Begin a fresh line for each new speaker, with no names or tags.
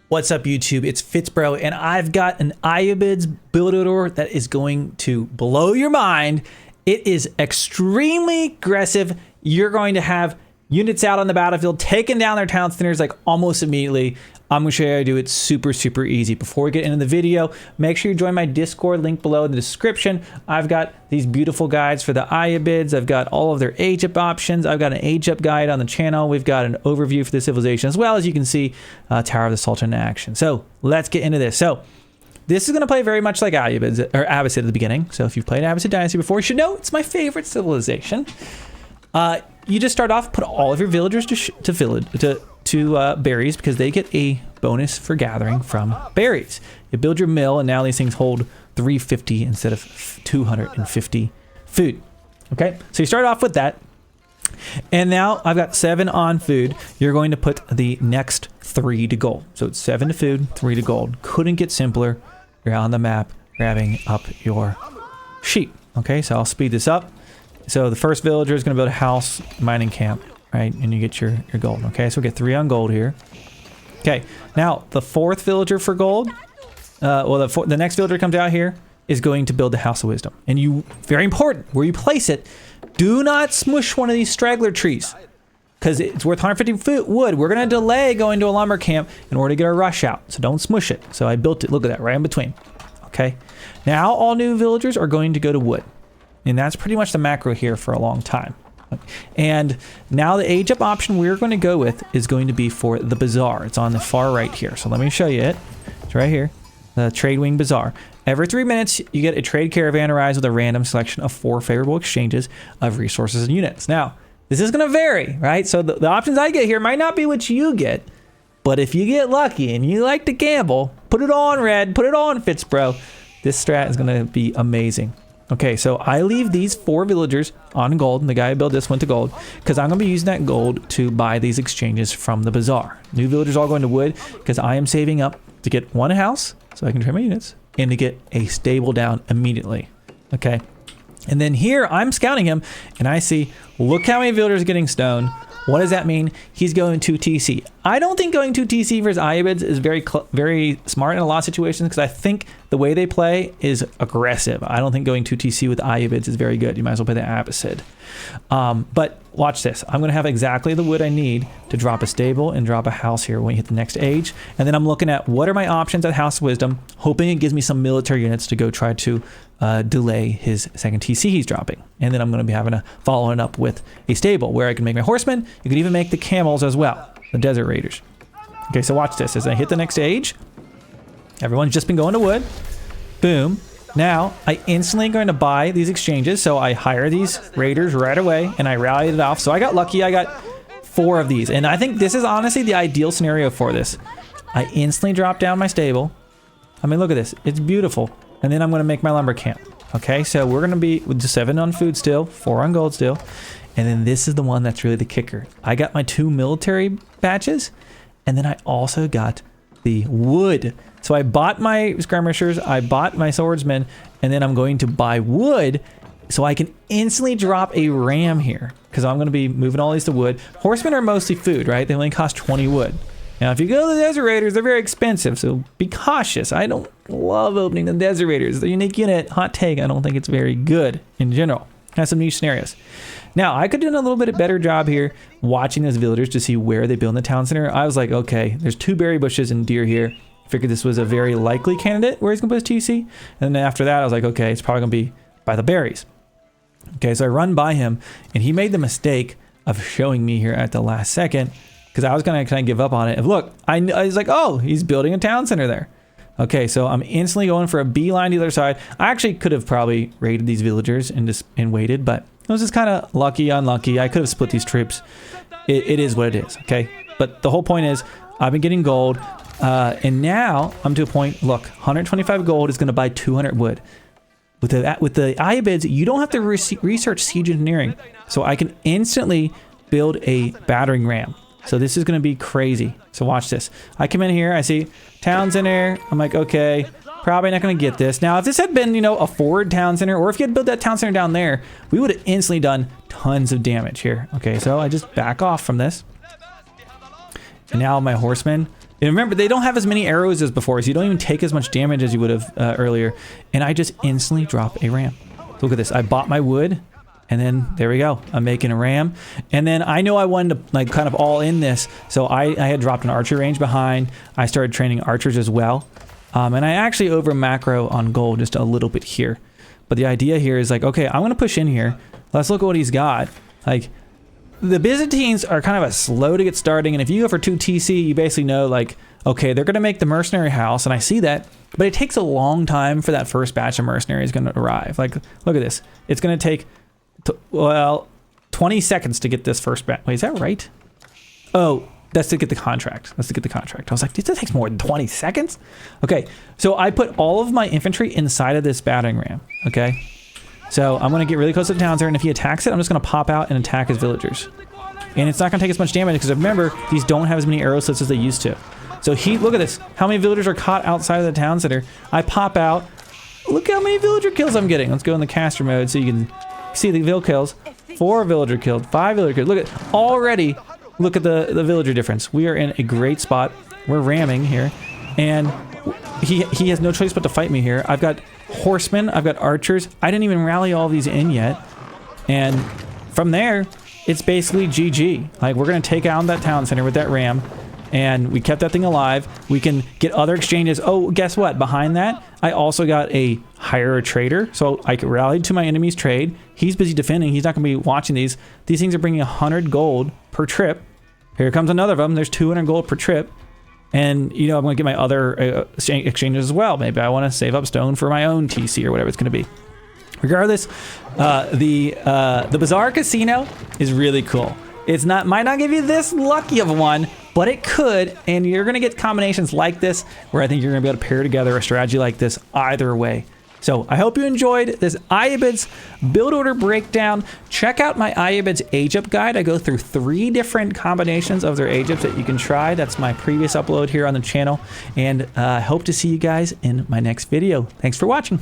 What's up, YouTube? It's FitzBro, and I've got an Ayyubids builder that is going to blow your mind. It is extremely aggressive. You're going to have units out on the battlefield taking down their town centers like almost immediately. I'm going to show you how to do it super easy. Before we get into the video, make sure you join my Discord, link below in the description. I've got these beautiful guides for the Ayyubids. I've got all of their age-up options. I've got an age-up guide on the channel. We've got an overview for the civilization, as well as you can see Tower of the Sultan in action. So let's get into this. So this is going to play very much like Ayyubids, or Abbasid at the beginning. So if you've played Abbasid Dynasty before, you should know it's my favorite civilization. You just start off, put all of your villagers to berries, because they get a bonus for gathering from berries. You build your mill, and now these things hold 350 instead of 250 food. Okay, so you start off with that, and now I've got 7 on food. You're going to put the next 3 to gold. So it's 7 to food, 3 to gold. Couldn't get simpler. You're on the map grabbing up your sheep. Okay, so I'll speed this up. So the first villager is going to build a house, mining camp, right? And you get your gold. Okay, so we get 3 on gold here. Okay, now the 4th villager for gold, the next villager comes out here is going to build the House of Wisdom. And you, very important, where you place it, do not smush one of these straggler trees, because it's worth 150 wood. We're going to delay going to a lumber camp in order to get our rush out. So don't smush it. So I built it, look at that, right in between. Okay, now all new villagers are going to go to wood. And that's pretty much the macro here for a long time. And now the age up option we're going to go with is going to be for the bazaar. It's on the far right here. So let me show you it. It's right here, the trade wing bazaar. Every 3 minutes, you get a trade caravan arrives with a random selection of 4 favorable exchanges of resources and units. Now, this is going to vary, right? So the options I get here might not be what you get, but if you get lucky and you like to gamble, put it on red, put it on FitzBro. This strat is going to be amazing. Okay, so I leave these 4 villagers on gold, and the guy who built this went to gold, because I'm going to be using that gold to buy these exchanges from the bazaar. New villagers all going to wood, because I am saving up to get 1 house, so I can trade my units, and to get a stable down immediately. Okay, and then here I'm scouting him, and I see, look how many villagers are getting stone. What does that mean? He's going to TC. I don't think going to TC versus Ayyubids is very smart in a lot of situations, because I think the way they play is aggressive. I don't think going to TC with Ayyubids is very good. You might as well play the Abbasid. But watch this. I'm going to have exactly the wood I need to drop a stable and drop a house here when you hit the next age. And then I'm looking at what are my options at House of Wisdom, hoping it gives me some military units to go try to delay his second TC he's dropping. And then I'm going to be having to follow it up with a stable where I can make my horsemen. You can even make the camels as well, the desert raiders. Okay, so watch this. As I hit the next age, everyone's just been going to wood. Boom. Now I instantly going to buy these exchanges. So I hire these raiders right away, and I rallied it off. So I got lucky. I got 4 of these, and I think this is honestly the ideal scenario for this. I instantly drop down my stable. I mean, look at this. It's beautiful. And then I'm going to make my lumber camp. Okay, so we're going to be with 7 on food still, 4 on gold still. And then this is the one that's really the kicker. I got my 2 military batches, and then I also got the wood. So I bought my skirmishers, I bought my swordsmen, and then I'm going to buy wood so I can instantly drop a ram here, because I'm going to be moving all these to wood. Horsemen are mostly food, right? They only cost 20 wood. Now, if you go to the Desert Raiders, they're very expensive, so be cautious. I don't love opening the Desert Raiders. The unique unit, hot take, I don't think it's very good in general. Has some niche scenarios. Now, I could do a little bit better job here watching those villagers to see where they build in the town center. I was like, okay, there's 2 berry bushes and deer here. I figured this was a very likely candidate where he's going to put his TC. And then after that, I was like, okay, it's probably going to be by the berries. Okay, so I run by him, and he made the mistake of showing me here at the last second, because I was going to kind of give up on it. And look, I was like, oh, he's building a town center there. Okay, so I'm instantly going for a beeline to the other side. I actually could have probably raided these villagers and waited, but it was just kind of lucky, unlucky. I could have split these troops. It is what it is, okay? But the whole point is, I've been getting gold, and now I'm to a point, look, 125 gold is going to buy 200 wood. With the Ayyubids, you don't have to research siege engineering, so I can instantly build a battering ram. So this is going to be crazy. So watch this. I come in here, I see town center. I'm like, okay, probably not going to get this. Now, if this had been, you know, a forward town center, or if you had built that town center down there, we would have instantly done tons of damage here. Okay, so I just back off from this. And now my horsemen And remember, they don't have as many arrows as before, so you don't even take as much damage as you would have earlier. And I just instantly drop a ram. Look at this. I bought my wood, and then there we go. I'm making a ram. And then I know I wanted to like kind of all in this, so I had dropped an archer range behind. I started training archers as well. And I actually over macro on gold just a little bit here. But the idea here is like, okay, I'm going to push in here. Let's look at what he's got. Like, the Byzantines are kind of slow to get starting, and if you go for 2 TC, you basically know like, okay, they're going to make the mercenary house, and I see that, but it takes a long time for that first batch of mercenaries going to arrive. Like, look at this. It's going to take, well, 20 seconds to get this first batch. Wait, is that right? Oh, that's to get the contract. That's to get the contract. I was like, this takes more than 20 seconds? Okay, so I put all of my infantry inside of this battering ram, okay? So I'm going to get really close to the town center, and if he attacks it, I'm just going to pop out and attack his villagers. And it's not going to take as much damage, because remember, these don't have as many arrow slits as they used to. So look at this. How many villagers are caught outside of the town center? I pop out. Look how many villager kills I'm getting. Let's go in the caster mode so you can see the vill kills. 4 villager killed, 5 villager killed. Look at already. Look at the villager difference. We are in a great spot. We're ramming here, and he has no choice but to fight me here. I've got horsemen, I've got archers. I didn't even rally all these in yet, and from there, it's basically GG. Like, we're gonna take out that town center with that ram, and we kept that thing alive. We can get other exchanges. Oh, guess what? Behind that, I also got a hire a trader, so I could rally to my enemy's trade. He's busy defending. He's not gonna be watching these. These things are bringing 100 gold per trip. Here comes another of them. There's 200 gold per trip. And, you know, I'm going to get my other exchanges as well. Maybe I want to save up stone for my own TC or whatever it's going to be. Regardless, the Bazaar Casino is really cool. It's might not give you this lucky of one, but it could. And you're going to get combinations like this where I think you're going to be able to pair together a strategy like this either way. So I hope you enjoyed this Ayyubids build order breakdown. Check out my Ayyubids age up guide. I go through 3 different combinations of their age ups that you can try. That's my previous upload here on the channel. And I hope to see you guys in my next video. Thanks for watching.